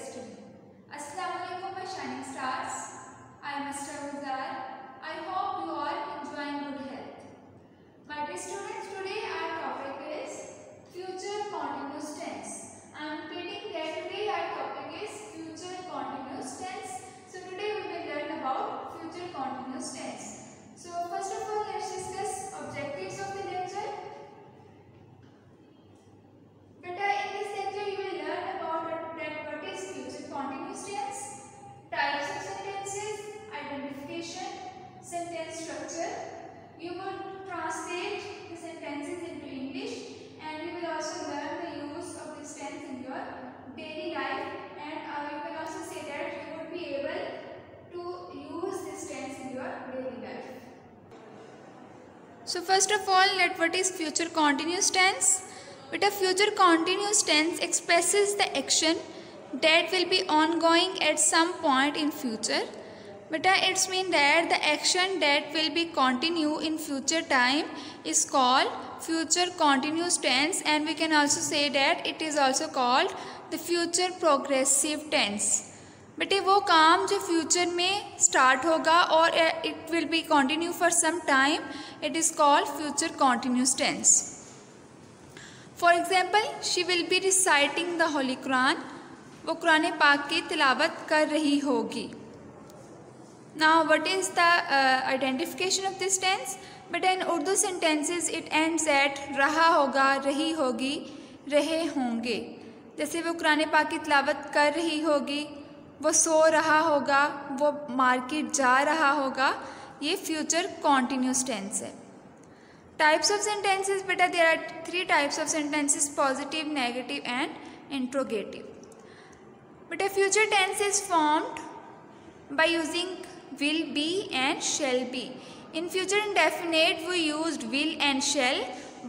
destiny. Assalamualaikum my shining stars. I am Mr. Guzar. I hope you are enjoying good health. My dear students, today our topic is future continuous tense. I am repeating that today our topic is future continuous tense. So today we will learn about future continuous tense. So first of all, let's discuss objectives of the lecture. Beta, in this lecture you will learn about what is future continuous tense, types of sentences, identification, sentence structure. You will translate the sentences into English, and you will also learn the use of this tense in your daily life, and you can also say that you would be able to use this tense in your daily life. So first of all, what is future continuous tense? But a future continuous tense expresses the action that will be ongoing at some point in future. But it means that the action that will be continue in future time is called future continuous tense, and we can also say that it is also called the future progressive tense. But वो काम जो future में start होगा और it will be continue for some time, it is called future continuous tense. For example, she will be reciting the holy Quran. वो कुरान पाक की तिलावत कर रही होगी. Now what is the identification of this tense? But in Urdu sentences it ends at रहा होगा, रही होगी, रहे होंगे. जैसे वो कुरान पाक की तिलावत कर रही होगी, वो सो रहा होगा, वो मार्केट जा रहा होगा. ये फ्यूचर कॉन्टिन्यूस टेंस है. टाइप्स ऑफ सेंटेंसेस, बेटा there are 3 types of sentences: positive, negative and interrogative. बेटा future tense is formed by using will be and shall be. In future indefinite we used will and shall,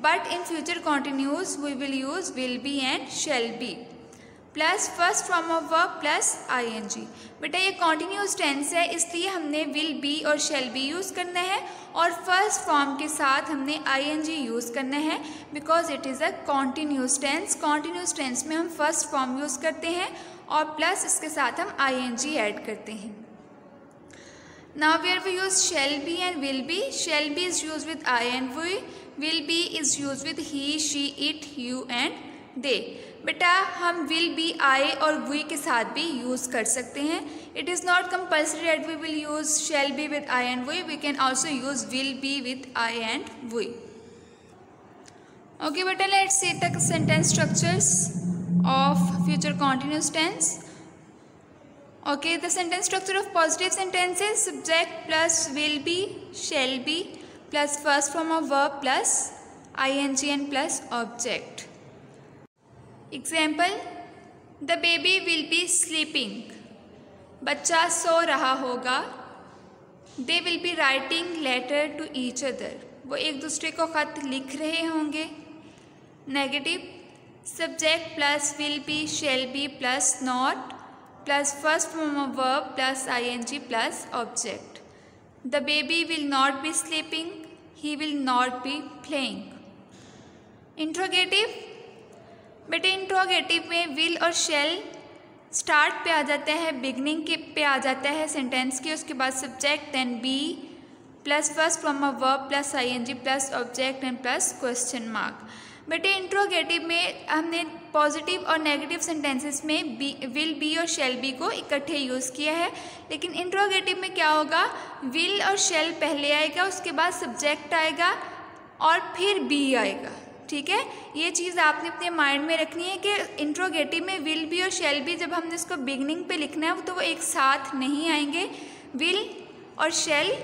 but in future continuous we will use will be and shall be plus first form of verb plus ing. बेटा ये continuous tense है, इसलिए हमने will be और shall B use करना है, और first form के साथ हमने ing यूज़ करना है, because it is a continuous tense. Continuous tense में हम फर्स्ट फॉर्म यूज़ करते हैं और प्लस इसके साथ हम ing ऐड करते हैं. Now where we use shall be and will be. Shall be is use with I and we, will be is use with he, she, it, you and they. बेटा हम will B I और we के साथ भी use कर सकते हैं. It is not compulsory that we will use shall be with I and we can also use will be with I and we. Okay बेटा, let's see the sentence structures of future continuous tense. Okay, the sentence structure of positive sentences: subject plus will be, shall be plus first form of verb plus ing and plus object. Example: the baby will be sleeping. बच्चा सो रहा होगा. They will be writing letter to each other. वो एक दूसरे को ख़त लिख रहे होंगे. Negative: subject plus will be, shall be plus not plus first form of verb plus ing plus object. The baby will not be sleeping. He will not be playing. Interrogative: बेटे interrogative में will और shall start पे आ जाता है, beginning के पे आ जाता है सेंटेंस के. उसके बाद subject, then be plus first form of verb plus ing plus object and plus question mark. बेटे इंट्रोगेटिव में हमने पॉजिटिव और नेगेटिव सेंटेंसेस में विल बी और शेल बी को इकट्ठे यूज़ किया है, लेकिन इंट्रोगेटिव में क्या होगा, विल और शेल पहले आएगा, उसके बाद सब्जेक्ट आएगा और फिर बी आएगा. ठीक है, ये चीज़ आपने अपने माइंड में रखनी है कि इंट्रोगेटिव में विल बी और शेल बी जब हमने इसको बिगनिंग पे लिखना है तो वो एक साथ नहीं आएंगे. विल और शेल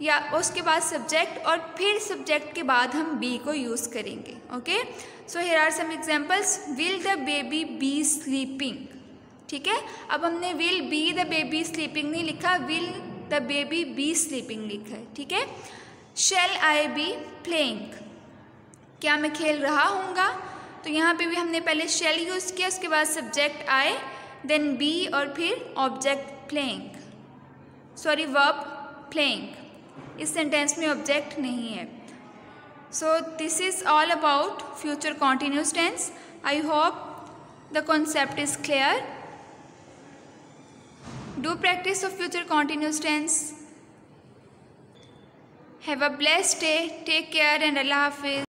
या उसके बाद सब्जेक्ट और फिर सब्जेक्ट के बाद हम बी को यूज़ करेंगे. Okay, so here are some examples. Will the baby be sleeping. ठीक है, अब हमने will be the baby sleeping नहीं लिखा, will the baby be sleeping लिखा है. ठीक है. Shall I be playing. क्या मैं खेल रहा हूँगा? तो यहाँ पे भी हमने पहले शेल यूज़ किया, उसके बाद सब्जेक्ट आए, देन बी और फिर object playing, sorry verb playing. इस सेंटेंस में ऑब्जेक्ट नहीं है. So this is all about future continuous tense. I hope the concept is clear. Do practice of future continuous tense. Have a blessed day. Take care and Allah Hafiz.